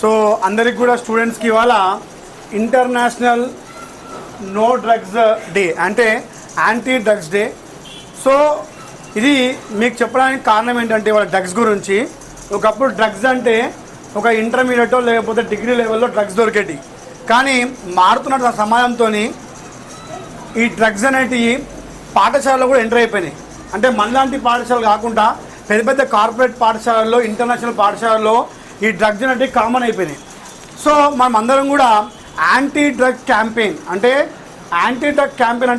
So అందరికి కూడా స్టూడెంట్స్కి ఇవాళ ఇంటర్నేషనల్ నో డ్రగ్స్ డే అంటే యాంటీ డ్రగ్స్ డే. సో ఇది మీకు చెప్పడానికి కారణం ఏంటంటే ఇవాళ డ్రగ్స్ గురించి. ఒకప్పుడు డ్రగ్స్ అంటే ఒక ఇంటర్మీడియటో లేకపోతే డిగ్రీ లెవెల్లో డ్రగ్స్ దొరికేటి, కానీ మారుతున్న సమాజంతో ఈ డ్రగ్స్ అనేటివి పాఠశాలలో కూడా ఎంటర్ అయిపోయినాయి. అంటే మనలాంటి పాఠశాలలు కాకుండా పెద్ద పెద్ద కార్పొరేట్ పాఠశాలల్లో, ఇంటర్నేషనల్ పాఠశాలల్లో ఈ డ్రగ్స్ అనేటివి కామన్ అయిపోయినాయి. సో మనం అందరం కూడా యాంటీ డ్రగ్ క్యాంపెయిన్ అంటే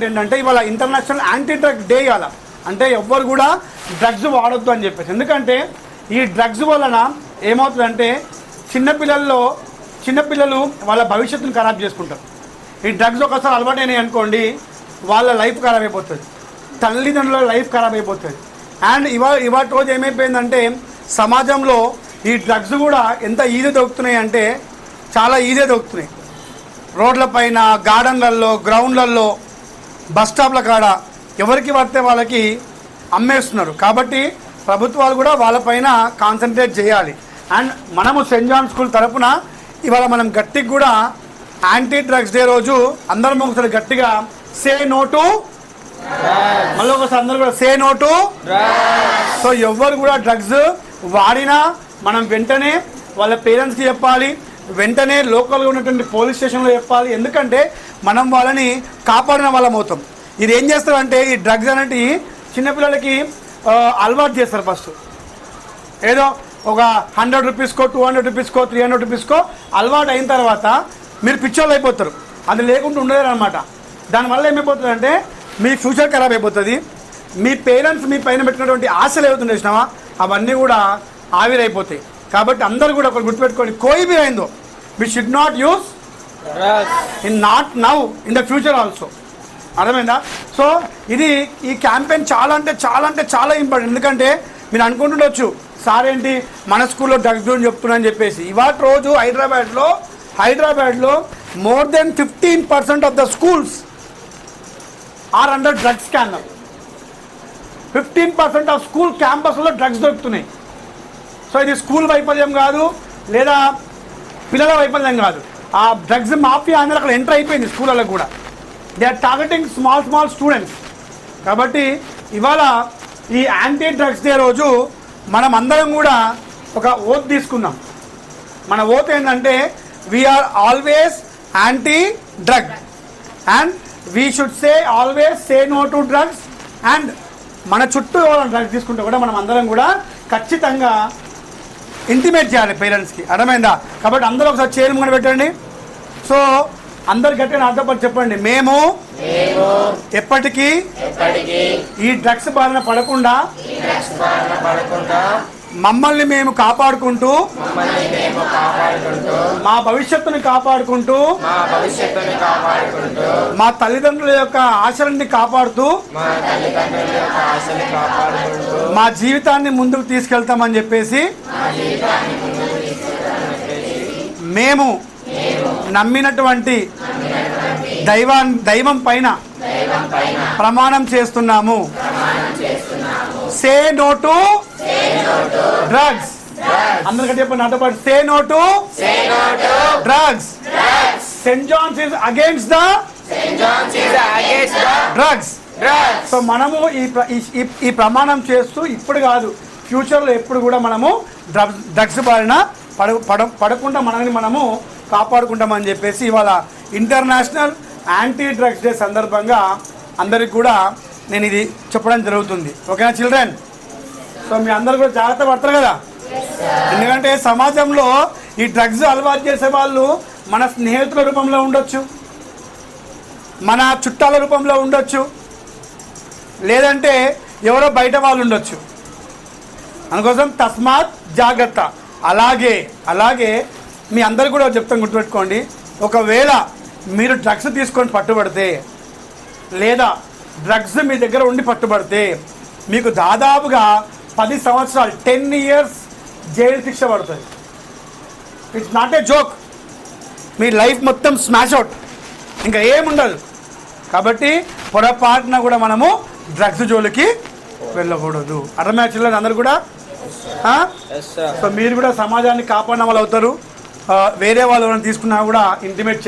ఏంటంటే ఇవాళ ఇంటర్నేషనల్ యాంటీ డ్రగ్ డే ఇవాళ. అంటే ఎవ్వరు కూడా డ్రగ్స్ వాడొద్దు అని చెప్పేసి. ఎందుకంటే ఈ డ్రగ్స్ వలన ఏమవుతుందంటే చిన్నపిల్లలు వాళ్ళ భవిష్యత్తును ఖరాబ్ చేసుకుంటారు. ఈ డ్రగ్స్ ఒకసారి అలవాటైనాయి అనుకోండి, వాళ్ళ లైఫ్ ఖరాబ్ అయిపోతుంది, తల్లిదండ్రుల లైఫ్ ఖరాబ్ అయిపోతుంది. అండ్ ఇవాటి రోజు ఏమైపోయిందంటే సమాజంలో ఈ డ్రగ్స్ కూడా ఎంత ఈజీ దొరుకుతున్నాయి అంటే చాలా ఈజీ దొరుకుతున్నాయి. రోడ్ల పైన, గార్డెన్లలో, గ్రౌండ్లలో, బస్ స్టాప్ల కాడ ఎవరికి పడితే వాళ్ళకి అమ్మేస్తున్నారు. కాబట్టి ప్రభుత్వాలు కూడా వాళ్ళపైన కాన్సన్ట్రేట్ చేయాలి. అండ్ మనము సెయింట్ జాన్ స్కూల్ తరఫున ఇవాళ మనం గట్టిగా కూడా యాంటీ డ్రగ్స్ డే రోజు అందరం ఒకసారి గట్టిగా సే నో టు, మళ్ళీ ఒకసారి అందరూ కూడా సే నో టు. సో ఎవ్వరు కూడా డ్రగ్స్ వాడినా మనం వెంటనే వాళ్ళ పేరెంట్స్కి చెప్పాలి, వెంటనే లోకల్గా ఉన్నటువంటి పోలీస్ స్టేషన్లో చెప్పాలి. ఎందుకంటే మనం వాళ్ళని కాపాడిన వాళ్ళం అవుతాం. ఇది ఏం చేస్తారంటే ఈ డ్రగ్స్ అనేవి చిన్నపిల్లలకి అలవాటు చేస్తారు. ఫస్ట్ ఏదో ఒక 100 రూపీస్కో, 200 రూపీస్కో, 300 రూపీస్కో అలవాటు అయిన తర్వాత మీరు పిచ్చోళ్ళు అయిపోతారు. అది లేకుండా ఉండలేరు అనమాట. దానివల్ల ఏమైపోతుందంటే మీ ఫ్యూచర్ ఖరాబ్ అయిపోతుంది. మీ పేరెంట్స్ మీ పైన పెట్టినటువంటి ఆశలు ఏవైతుండే చూసినావా అవన్నీ కూడా ఆవిరైపోతాయి. కాబట్టి అందరూ కూడా ఒకటి గుర్తుపెట్టుకోండి, కోయి బి అయిందో we should not use not now in the future also. అర్థమైందా? సో ఇది ఈ క్యాంపెయిన్ చాలా ఇంపార్టెంట్. ఎందుకంటే మీరు అనుకుంటుండొచ్చు సార్ ఏంటి మన స్కూల్లో డ్రగ్స్ గురించి చెప్తున్నా అని చెప్పేసి. ఇవాటి రోజు హైదరాబాద్లో more than 15% of the schools are under drugs scanner. 15% of school క్యాంపస్లో డ్రగ్స్ దొరుకుతున్నాయి. సో ఇది స్కూల్ వైఫల్యం కాదు, లేదా పిల్లల వైఫల్యం కాదు. ఆ డ్రగ్స్ మాఫియా అందరూ అక్కడ ఎంటర్ అయిపోయింది స్కూళ్ళలో కూడా. They are targeting small students. కాబట్టి ఇవాళ ఈ యాంటీ డ్రగ్స్ డే రోజు మనం అందరం కూడా ఒక ఓత్ తీసుకుందాం. మన ఓత్ ఏంటంటే we are always anti drug and we should say always say no to drugs. And మన చుట్టూ ఎవరైనా డ్రగ్స్ తీసుకుంటే కూడా మనం అందరం కూడా ఖచ్చితంగా ఇంటిమేట్ చేయాలి పేరెంట్స్కి. అర్థమైందా? కాబట్టి అందరూ ఒకసారి చైర్ ముందు పెట్టండి. సో అందరు గట్టిగా అర్థపడి చెప్పండి, మేము ఎప్పటికీ ఈ డ్రగ్స్ బారిన పడకుండా మమ్మల్ని మేము కాపాడుకుంటూ, మా భవిష్యత్తుని కాపాడుకుంటూ, మా తల్లిదండ్రుల యొక్క ఆశలని కాపాడుతూ మా జీవితాన్ని ముందుకు తీసుకెళ్తామని చెప్పేసి మేము నమ్మినటువంటి దైవం పైన ప్రమాణం చేస్తున్నాము. Say no to drugs. అందరికంటే చెప్పండి నాతో పాటు, say no to drugs. Saint John's is against the drugs. So మనము ఈ ప్రమాణం చేస్తూ ఇప్పుడు కాదు, ఫ్యూచర్లో ఎప్పుడు కూడా మనము డ్రగ్స్ బారిన పడకుండా మనల్ని మనము కాపాడుకుంటామని చెప్పేసి ఇవాళ ఇంటర్నేషనల్ యాంటీ డ్రగ్స్ డే సందర్భంగా అందరికి కూడా నేను ఇది చెప్పడం జరుగుతుంది. ఓకేనా చిల్డ్రన్? సో మీ అందరు కూడా జాగ్రత్త పడతారు కదా. ఎందుకంటే సమాజంలో ఈ డ్రగ్స్ అలవాటు చేసే వాళ్ళు మన స్నేహితుల రూపంలో ఉండొచ్చు, మన చుట్టాల రూపంలో ఉండొచ్చు, లేదంటే ఎవరో బయట వాళ్ళు ఉండొచ్చు. అందుకోసం తస్మాత్ జాగ్రత్త. అలాగే మీ అందరు కూడా చెప్తాం, గుర్తుపెట్టుకోండి, ఒకవేళ మీరు డ్రగ్స్ తీసుకొని పట్టుబడితే లేదా డ్రగ్స్ మీ దగ్గర ఉండి పట్టుబడితే మీకు దాదాపుగా 10 సంవత్సరాలు 10 years జైలు శిక్ష పడుతుంది. It's not a joke. Me life మొత్తం స్మాష్ అవుట్, ఇంకా ఏముండదు. కాబట్టి పొరపాటున కూడా మనము డ్రగ్స్ జోలికి వెళ్ళకూడదు. అర్థమయ్యే చిల్లర అందరు కూడా. సో మీరు కూడా సమాజాన్ని కాపాడిన వాళ్ళు అవుతారు. వేరే వాళ్ళు ఎవరైనా తీసుకున్నా కూడా ఇంటిమేట్